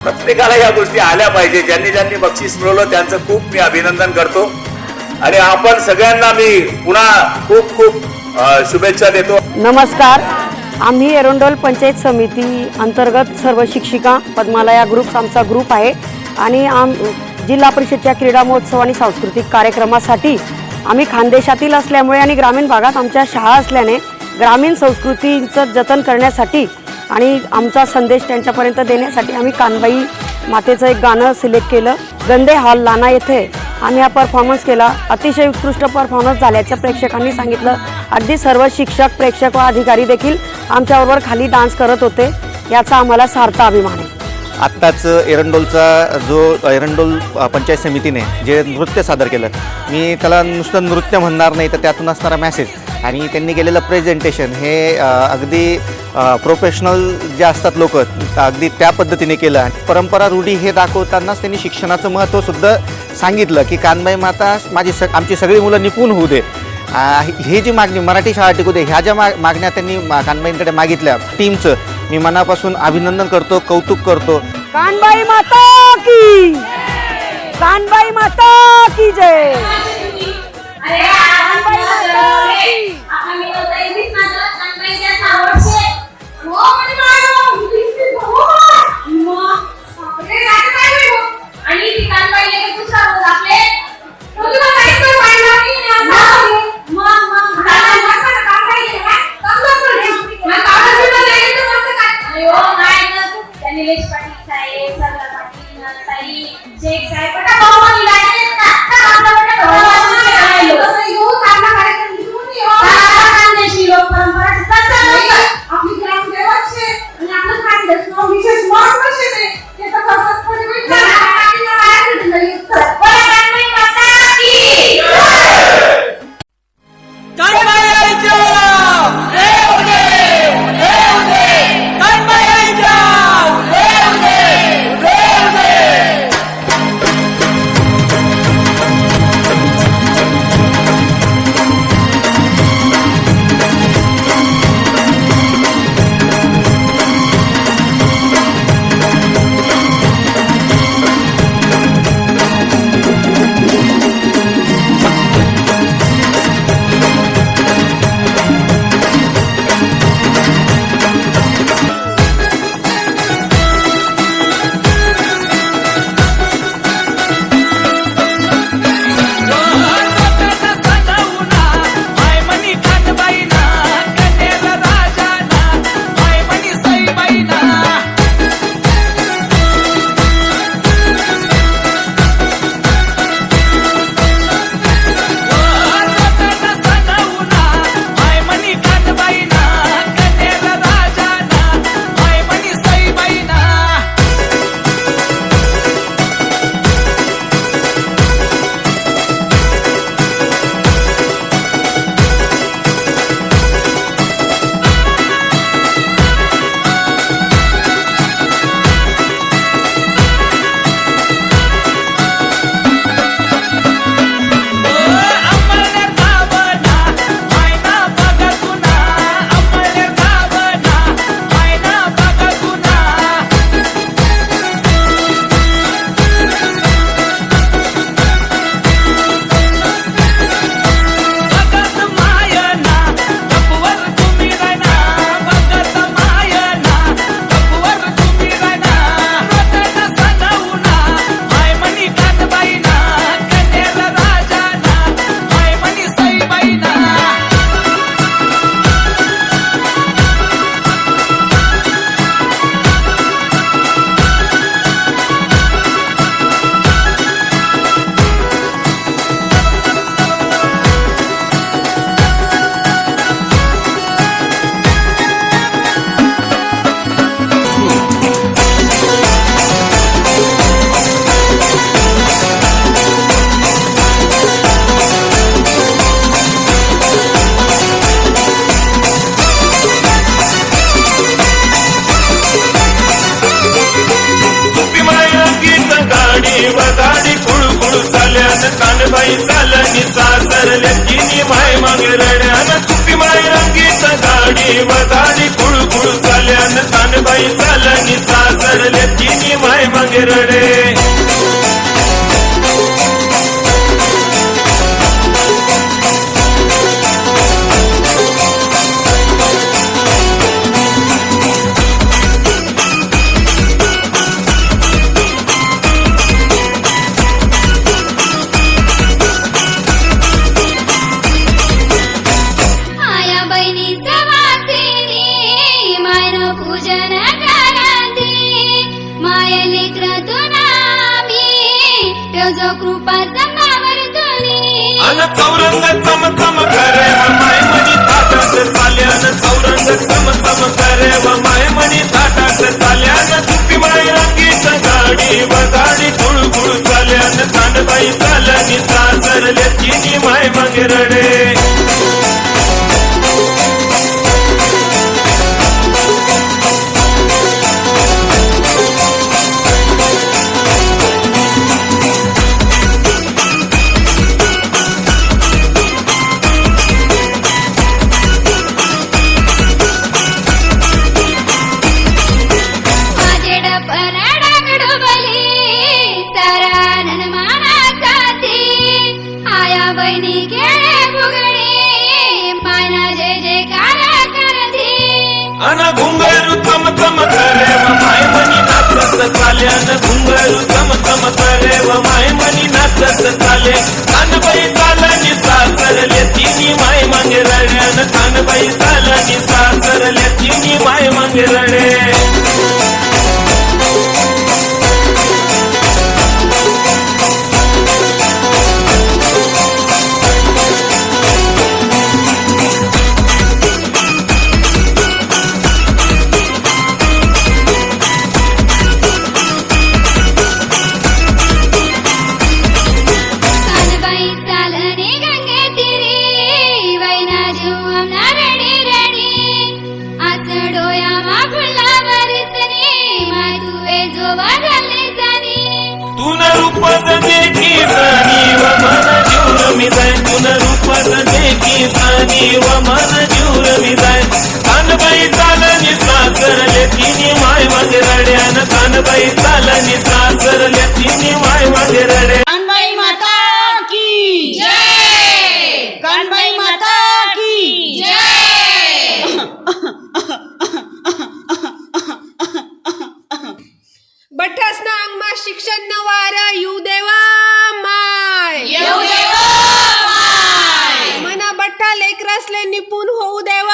प्रत्येकाला या गोष्टी आल्या पाहिजे। ज्यांनी ज्यांनी बक्षीस मिळवलं त्यांचं खूप मी अभिनंदन करतो आणि आपण सगळ्यांना मी पुन्हा खूप खूप शुभेच्छा देतो। नमस्कार, आम्ही एरंडोल पंचायत समिती अंतर्गत सर्व शिक्षिका पद्मालया ग्रुप आमचा ग्रुप आहे आणि जिल्हा परिषदच्या क्रीडा महोत्सव आणि सांस्कृतिक कार्यक्रमासाठी आम्ही खानदेशातील असल्यामुळे आणि ग्रामीण भागात आमच्या शाळा असल्याने ग्रामीण संस्कृतीचं जतन करण्यासाठी आणि आमचा संदेश त्यांच्यापर्यंत देण्यासाठी आम्ही कानबाई मातेचं एक गाणं सिलेक्ट केलं। गंदे हॉल लाना येथे आम्ही हा परफॉर्मन्स केला। अतिशय उत्कृष्ट परफॉर्मन्स झाल्याचं प्रेक्षकांनी सांगितलं। अगदी सर्व शिक्षक, प्रेक्षक व अधिकारी देखील आमच्याबरोबर खाली डान्स करत होते, याचा आम्हाला सार्थ अभिमान आहे। आत्ताच एरंडोलचा जो एरंडोल पंचायत समितीने जे नृत्य सादर केलं, मी त्याला नुसतं नृत्य म्हणणार नाही तर त्यातून असणारा मॅसेज आणि त्यांनी केलेलं प्रेझेंटेशन हे अगदी प्रोफेशनल जे असतात लोक अगदी त्या पद्धतीने केलं आणि परंपरा रूढी हे दाखवतानाच त्यांनी शिक्षणाचं महत्त्वसुद्धा सांगितलं की कानबाई माता आमची सगळी मुलं निपुण होऊ दे। हे जी मागणी मराठी शाळा टिकू दे, ह्या ज्या मागण्या त्यांनी कानबाईंकडे मागितल्या, टीमचं मी मनापासून अभिनंदन करतो, कौतुक करतो। कानबाई माता की, कानबाई माता की जय। कानबाई चालनी सासरल्या तिनी माय मागे रड्यानं चुकी माय रंगीत गाडी व गाडी कुळकुळ चाल्या न कानबाई चालनी सासरले तिन्ही माय मागे रडे आया बहिणीचा वासेनी मायनं पूजन कराती माय लेकर तुनामी तेजो कृपा संगावर तुनी अन चौरंग चम चम करे व माय मनी ताटात चाल्यान चौरंग चम चम करे व माय मनी ताटात चाल्यान तुपी माय रंगीत गाडी व गाडी गुळगुळ चाल्यान कानबाई चालनी सासरले तिन्ही माय मागे रडे माझे डपराडा कडुबली सारा ननमाना जाती आया बहिणी खेळे फुगडी मायना जय जयकार करती अन घुंगरू चम चम करे व माय मनी नाचत चाल्यान घुंगरू चम चम करे व माय मनी नाचत चाले कानबाई चालनी सासरले तिन्ही माय मागे रड्यान कानबाई चालनी सासरले तिन्ही माय मागे रडे कानबाई चालनी गंगे तिरी वैना जीव आमना रडी रडी आस डोया मा फुला बरसनी माय तुवे जो बदलली सनी तून रूपच देखी सानी व मन जीव मी जाय तून रूपच देखी सानी व मन जीव मी जाय कानबाई चालनी सासरले तिन्ही माय मागे रड्यान कानबाई चालनी सासरले तिन्ही माय मागे रडे कानबाई माता की जय कानबाई माता की जय बठ्ठासना अंगमा शिक्षण न वार येऊ देवा माय येऊ देवा माय मना बठ्ठा लेकरसले निपुण होऊ देवा